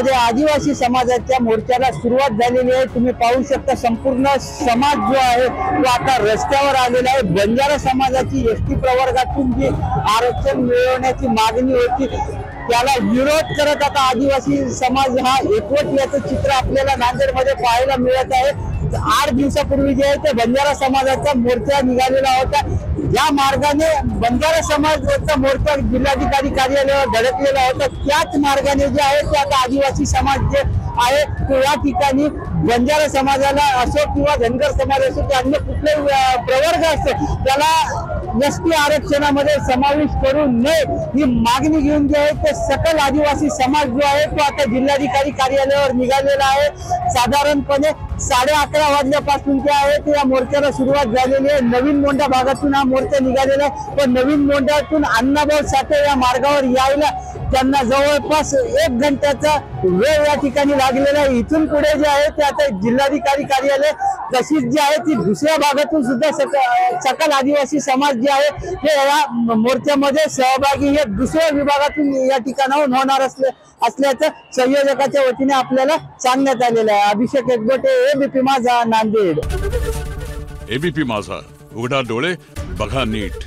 नांदेडमध्ये आदिवासी समाजाच्या मोर्चाला सुरुवात झालेली आहे। तुम्ही पाहू शकता संपूर्ण समाज जो आहे तो आता रस्त्यावर आलेला आहे। बंजारा समाजाची एसटी प्रवर्गातून जी आरक्षण मिळवण्याची मागणी होती त्याला विरोध करत आता आदिवासी समाज हा एकवटल्याचं चित्र आपल्याला नांदेडमध्ये पाहायला मिळत आहे। 8 दिवसापूर्वी जे आहे ते बंजारा समाजाचा मोर्चा निघालेला होता। ज्या मार्गाने बंजारा समाजाचा मोर्चा जिल्हाधिकारी कार्यालयावर धडकलेला होता त्याच मार्गाने जे आहे ते आता आदिवासी समाज जे आहे तो या ठिकाणी बंजारा समाजाला असो किंवा धनगर समाज असो की अन्य कुठलाही प्रवर्ग असो त्याला एसटी आरक्षणामध्ये समावेश करू नये ही मागणी घेऊन जे आहे ते सकल आदिवासी समाज जो आहे तो आता जिल्हाधिकारी कार्यालयावर निघालेला आहे। साधारणपणे 11:30 वाजल्यापासून जे आहे ते या मोर्चाला सुरुवात झालेली आहे। नवीन मोंढा भागातून हा मोर्चा निघालेला आहे। पण नवीन मोंढ्यातून अण्णाभाऊ साठे या मार्गावर यायला त्यांना जवळपास 1 घंट्याचा वेळ या ठिकाणी लागलेला आहे। इथून पुढे जे आहे ते आता जिल्हाधिकारी कार्यालय तशीच जी आहे ती दुसऱ्या भागातून सुद्धा सकल आदिवासी समाज जे आहे ते या मोर्चामध्ये सहभागी हे दुसऱ्या विभागातून या ठिकाणाहून होणार असल्याचं संयोजकाच्या वतीने आपल्याला सांगण्यात आलेलं आहे। अभिषेक एकबोटे, एबीपी माझा, नांदेड। एबीपी माझा, उघडा डोळे बघा नीट।